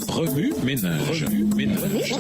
Remue ménage. Remue ménage.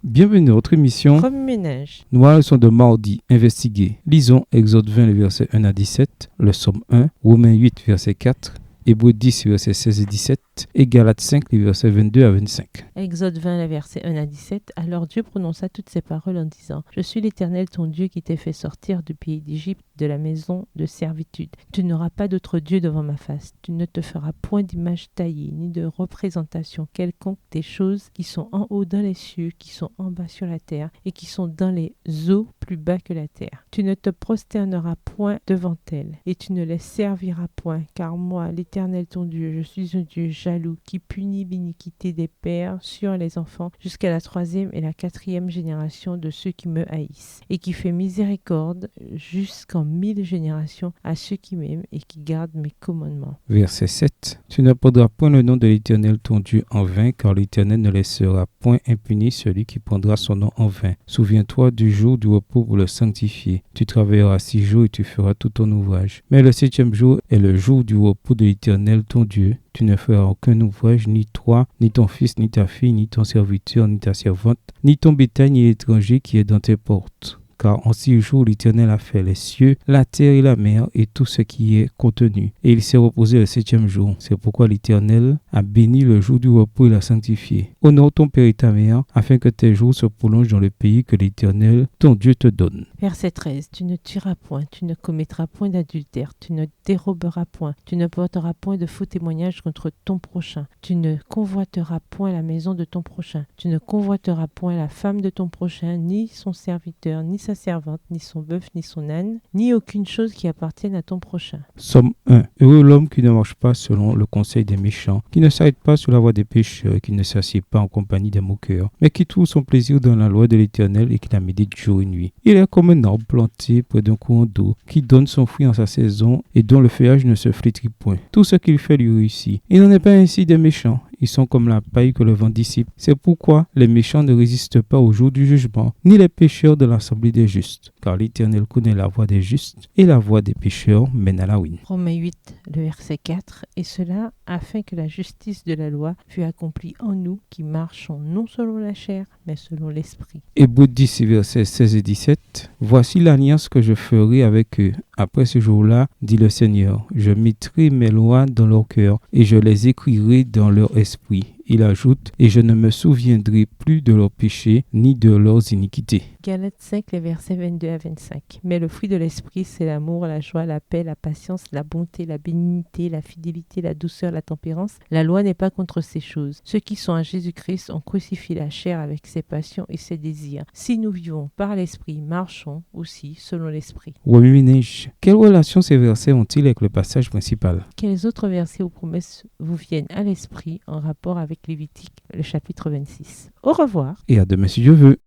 Bienvenue à notre émission Remue-ménage. Nous leçon de mardi, investiguer. Lisons Exode 20, le verset 1 à 17, le Somme 1, Romains 8, verset 4, Hébreux 10, verset 16 et 17, et Galates 5, les versets 22 à 25. Exode 20, les versets 1 à 17. Alors Dieu prononça toutes ces paroles en disant : Je suis l'Éternel ton Dieu qui t'ai fait sortir du pays d'Égypte, de la maison de servitude. Tu n'auras pas d'autre Dieu devant ma face. Tu ne te feras point d'image taillée, ni de représentation quelconque des choses qui sont en haut dans les cieux, qui sont en bas sur la terre, et qui sont dans les eaux plus bas que la terre. Tu ne te prosterneras point devant elles, et tu ne les serviras point, car moi, l'Éternel ton Dieu, je suis un Dieu jaloux, qui punit l'iniquité des pères sur les enfants, jusqu'à la 3e et la 4e génération de ceux qui me haïssent, et qui fait miséricorde jusqu'en 1000 générations à ceux qui m'aiment et qui gardent mes commandements. Verset 7. Tu ne prendras point le nom de l'Éternel ton Dieu en vain, car l'Éternel ne laissera point impuni celui qui prendra son nom en vain. Souviens-toi du jour du repos pour le sanctifier. Tu travailleras 6 jours et tu feras tout ton ouvrage. Mais le 7e jour est le jour du repos de l'Éternel ton Dieu. Tu ne feras aucun ouvrage, ni toi, ni ton fils, ni ta fille, ni ton serviteur, ni ta servante, ni ton bétail, ni l'étranger qui est dans tes portes. Car en 6 jours, l'Éternel a fait les cieux, la terre et la mer, et tout ce qui est contenu. Et il s'est reposé le 7e jour. C'est pourquoi l'Éternel a béni le jour du repos et l'a sanctifié. Honore ton père et ta mère, afin que tes jours se prolongent dans le pays que l'Éternel, ton Dieu, te donne. Verset 13. Tu ne tueras point, tu ne commettras point d'adultère, tu ne déroberas point, tu ne porteras point de faux témoignages contre ton prochain, tu ne convoiteras point la maison de ton prochain, tu ne convoiteras point la femme de ton prochain, ni son serviteur, ni sa servante, ni son bœuf, ni son âne, ni aucune chose qui appartienne à ton prochain. Somme 1. Heureux l'homme qui ne marche pas selon le conseil des méchants, qui ne s'arrête pas sur la voie des pécheurs, qui ne s'assied pas en compagnie des moqueurs, mais qui trouve son plaisir dans la loi de l'Éternel et qui la médite jour et nuit. Il est comme un arbre planté près d'un courant d'eau, qui donne son fruit en sa saison et dont le feuillage ne se flétrit point. Tout ce qu'il fait lui réussit. Il n'en est pas ainsi des méchants. Ils sont comme la paille que le vent dissipe. C'est pourquoi les méchants ne résistent pas au jour du jugement, ni les pécheurs de l'assemblée des justes. Car l'Éternel connaît la voie des justes, et la voie des pécheurs mène à la ruine. Romains 8, le verset 4. Et cela afin que la justice de la loi fût accomplie en nous qui marchons non selon la chair, mais selon l'esprit. Hébreux 10, versets 16 et 17. Voici l'alliance que je ferai avec eux. Après ce jour-là, dit le Seigneur, je mettrai mes lois dans leur cœur et je les écrirai dans leur esprit. Il ajoute, et je ne me souviendrai plus de leurs péchés ni de leurs iniquités. Galates 5, les versets 22 à 25. Mais le fruit de l'esprit, c'est l'amour, la joie, la paix, la patience, la bonté, la bénignité, la fidélité, la douceur, la tempérance. La loi n'est pas contre ces choses. Ceux qui sont à Jésus-Christ ont crucifié la chair avec ses passions et ses désirs. Si nous vivons par l'esprit, marchons aussi selon l'esprit. Remue-ménage. Quelle relation ces versets ont-ils avec le passage principal? Quels autres versets ou promesses vous viennent à l'esprit en rapport avec Lévitique, le chapitre 26? Au revoir. Et à demain si Dieu veut.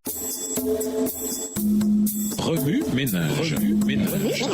Remue ménage. Remue ménage.